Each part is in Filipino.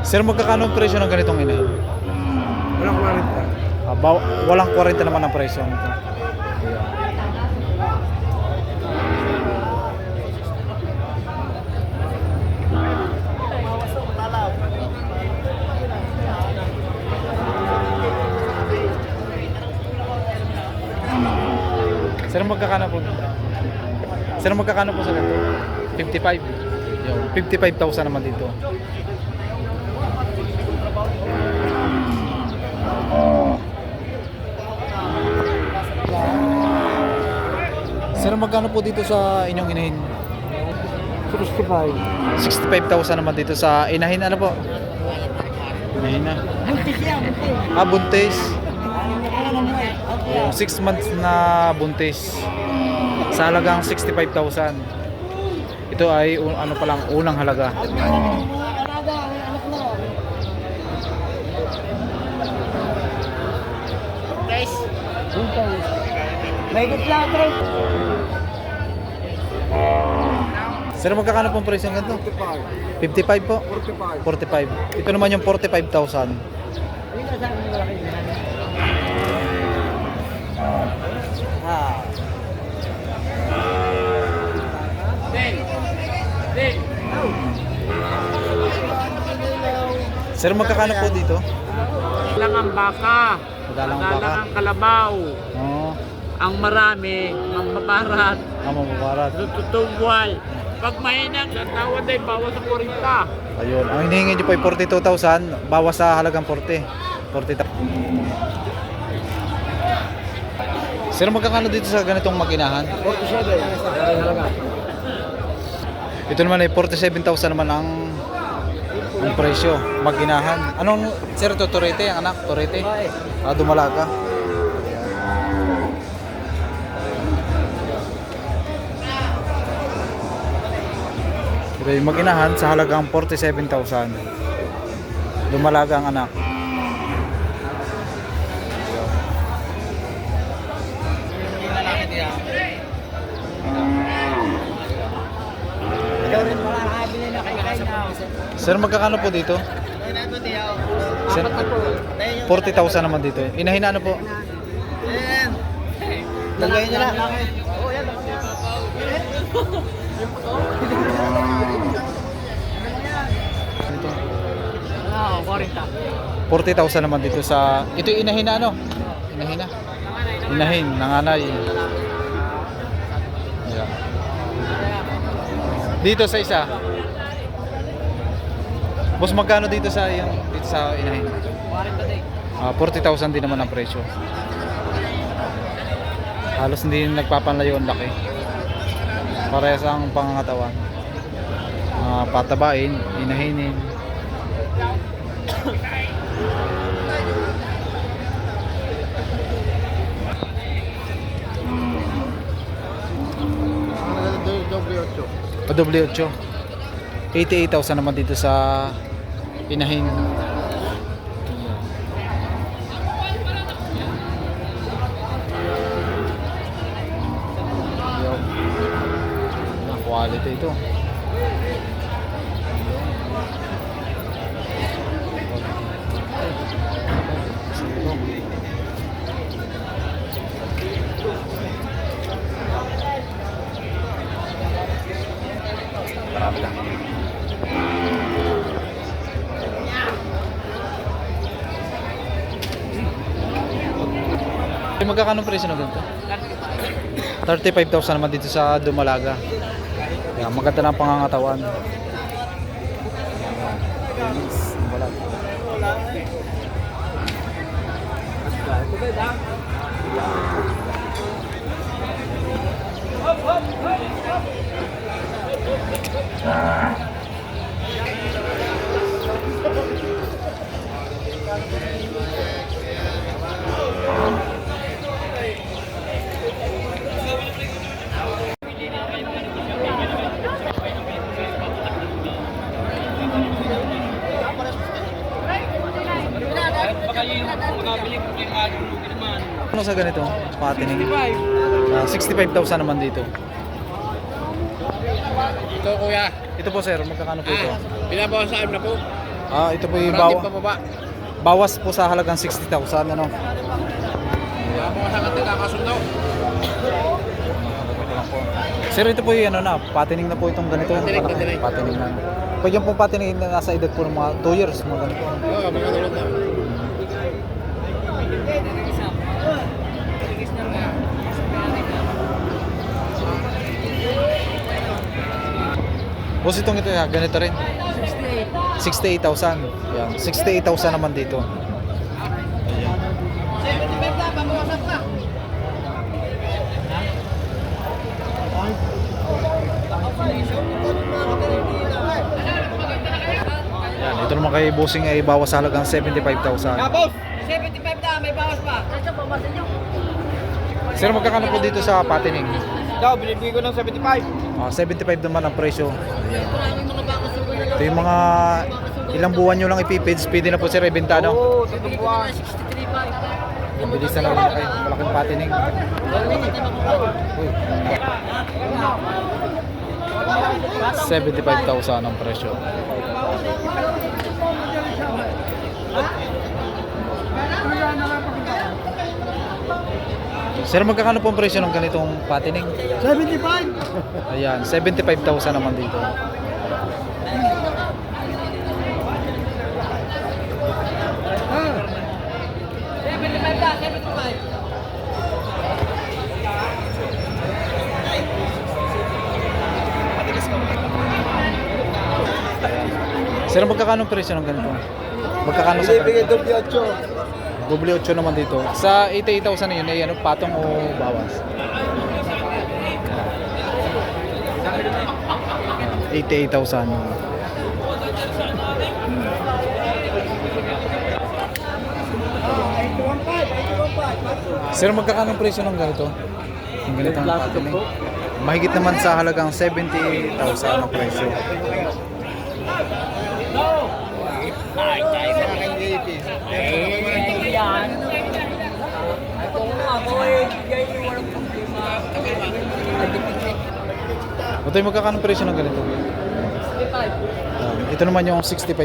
Sir, magkakano ang presyo ng ganitong inahin? Walang 40. Walang 40 naman ang presyo nito. Sir, magkakano po? Sir, magkakano po sa ganito? 55. Yun, 55,000 naman dito. Sir, magkano po dito sa inyong inahin? 65. 65,000 naman dito sa inahin. Ano po? Inahin na. Buntis yan, buntis. Buntis. 6 months na buntis. Sa halagang 65,000. Ito ay ano pa lang, unang halaga. Guys. May good lang, bro. Sir, magkakano pong presyo ng ganito? 55 po? 45. Ito naman yung 45,000. Sir, magkakano po dito? Lang ang baka, Madalang madalang baka. ang kalabaw, Oo. ang marami, ang mabarat, Mababarat. tutubuhay. Pag mahina, ang tawad ay bawas sa 40. Ayun. Ang hinihingi nyo po ay 42,000. Bawas sa halagang 40. 40,000. Sir, magkakano dito sa ganitong makinahan? 47. Ito naman ay 47,000 naman ang presyo. Maginahan. Anong, sir, ito Torete? Ang anak? Torete? Dumalaga. Ito yung maginahan sa halagang 47,000. Dumalaga ang anak. Ikaw rin makakabili na kayo na. Sir, magkakano po dito? Sir, 40,000 naman dito. Inahin na ano po? Lagayin nyo lang. Dito. Oo, 40. 40,000 naman dito sa... Ito yung inahin na ano? Inahin na. Inahin, nanganay. Yeah. Dito sa isa. Boss, magkano dito sa inahin? 40,000 din naman ang presyo. Halos hindi nagpapanlayo ang laki. Parehas ang pangangatawan. Patabain, inahinin. Doble 8. 88,000 naman dito sa inahin. Quality ito. Marami lang. Magkakano presyo na ganito? 35,000 naman dito sa Dumalaga. Yan, maganda ng pangangatawan. Ano sa ganito? Patining. 65,000 naman dito. Ito kuya, Ito po sir, magkakano po ito? binabawasan na po. Ah, ito po yung Relative pababa. bawas po sa halagang 60,000 ano. Mga sa kanila kasundo. Sir, ito po yung ano na, patining na po itong ganito. Patining. Patining na. Pag yung pong patining na nasa edad po ng mga 2 years, mga ganito. Oo, mga tulad na. Boss, itong ito, ganito rin. 68,000. Yan, 68,000 naman dito. Ayan. Yan, ito naman kay bossing ay bawas sa halagang 75,000. Boss! 75 na, may bawas pa. Kasi bawasan nyo. Sir, magkakano po dito sa patining? Daw, binibigay ko ng 75. 75 naman ang presyo. Ito yung mga ilang buwan nyo lang ipipage, pwede na po sir ibenta, no? Oo, tatlong buwan. Ang bilis na lang kayo, malaking patining. Uy. 75,000 ang presyo. Sir, magkakano po ang presyo ng ganitong patining? 75! Ayan, 75,000 naman dito. Sir, magkakano ang presyo ng ganito? Magkakano sa Binibigay ganito? doble 8. Double 8 naman dito. Sa 88,000 na yun, ay ano, patong o bawas? 88,000. Sir, magkakano ang presyo ng ganito? Yung ganito ang patining. Mahigit naman sa halagang 70,000 ang presyo. Yan. Ito nga, boy. Bigay nyo walang problema. Ito yung magkakano ang presyo ng ganito? 65. Ito naman yung 65,000.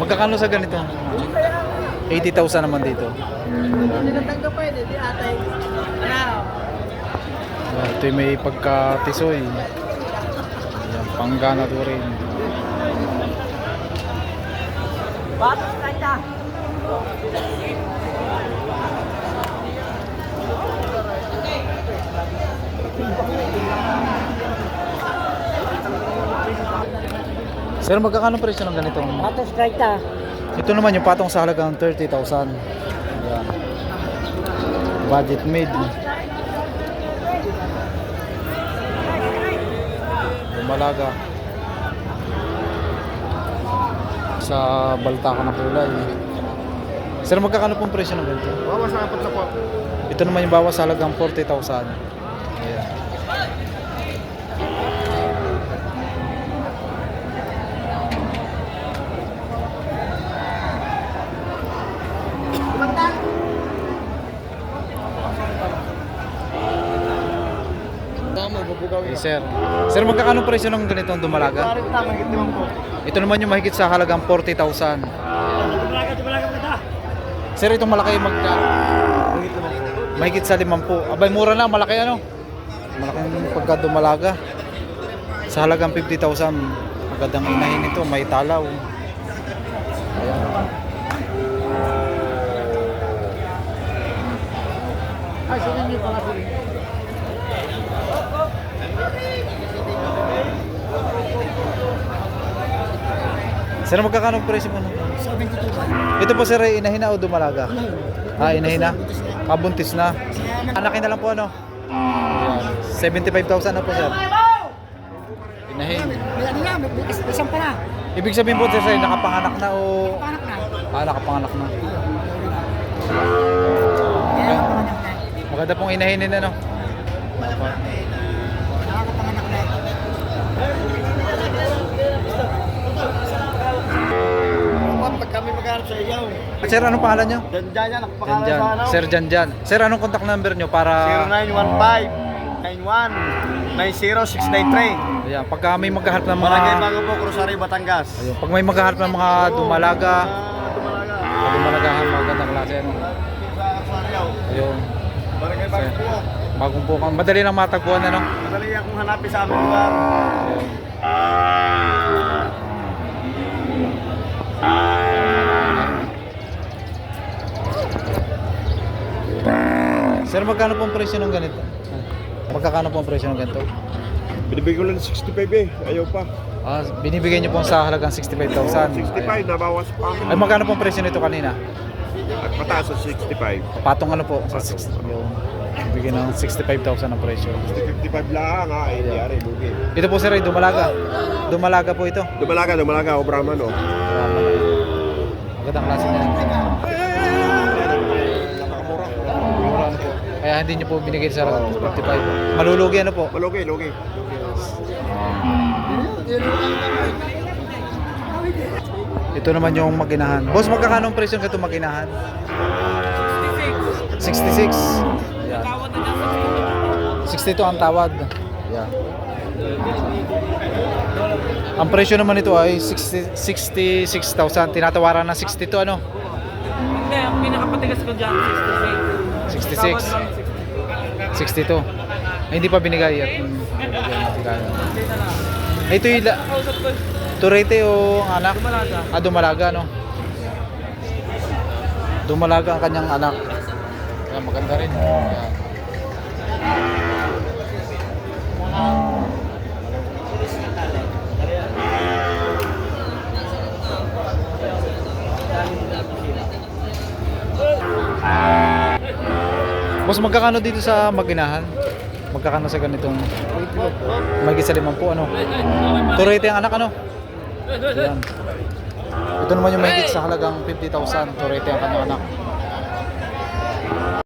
Magkakano sa ganito? 80,000 naman dito. Nagtatangga pa yun, di atay. Ano? Ito yung may pagkatisoy. Ayan, panggana to rin. Batas kanta. Sir, magkakano presyo ng ganito? Batas kanta. Ito naman yung patong sa halagang 30,000. Ayan. Budget made. Malaga. Sa balta ka na kulay. Sir, magkakano pong presyo ng ganito? Bawas sa apat na po. Ito naman yung bawas sa halagang 40,000. Ayan. Okay, sir. Sir, magkakano presyo ng ganitong dumalaga? Ito naman yung mahigit sa halagang 40,000. Sir, itong malaki mahigit sa 50. Abay, mura na, malaki ano? Malaking pagka dumalaga. Sa halagang 50,000. Magandang inahin ito, may talaw. Ayan. Ay, sino nyo pala sila? Sir, magkakano ang presyo mo? 72. Ito po sir, ay inahin na o dumalaga? Ah, inahin na? Kabuntis na? Anakin na lang po ano? Ayan. 75,000 na po sir. Inahin. May ano na, may isang pa na. Ibig sabihin po sir, nakapanganak na o... Panak na. Ah, nakapanganak na. Kaya nakapanganak na. Maganda pong inahinin ano? Nakakapanganak na. sa iyo. Sir, anong pangalan nyo? Janjan yan, nakapakalan sa ano? Sir Janjan. Sir, anong contact number nyo para... 0915-91-90693. Ayan, pagka may maghahanap ng mga... Barangay Bago po, Rosario, Batangas. Ayun, pag may maghahanap ng mga dumalaga, Dumalaga. dumalagahan, magandang klase. Ano? Sa Rosario. Ayun, Barangay Bago po. bagong bukan. Madali lang matagpuan, ano? Madali akong hanapin sa aming lugar. Ayun. Sir, magkano pong presyo ng ganito? Magkano pong presyo ng ganito? Binibigay ko lang ng 65 eh. Ayaw pa. Ah, binibigay niyo pong sa halagang 65,000. 65, Ayan. nabawas pa. Ay, magkano pong presyo nito kanina? At mataas sa 65. Patong ano po? Sa 60. Yung bigyan ng 65,000 ang presyo. 55 lang ha. Eh, hindi ari, lugi. Ito po sir, ay dumalaga. Dumalaga po ito. Dumalaga, o Brahman o. Magandang klase niya. Napakamura. Mura ano po. Kaya hindi niyo po binigay sa 55. Malulugi ano po? Malugi, lugi. Ito naman yung makinahan. Boss, magkakano ang presyo ng itong makinahan? 66. Yan. 62 ang tawad. Yan. Ang presyo naman ito ay 66,000. Tinatawaran ng 62 ano? Hindi, ang pinakapatigas ko dyan, 66. 62. Ay, hindi pa binigay at ito yung Kausap ko, Turete o ang anak? Dumalaga. Ah, Dumalaga, no? Dumalaga ang kanyang anak. Kaya maganda rin. Ayan. Boss, magkakano dito sa Maginahan? Magkakano sa ganitong magiging sa 50 ano? Turete ang anak ano? Ayan. Ito naman yung mahigit sa halagang 50,000. Turete ang kanyang anak.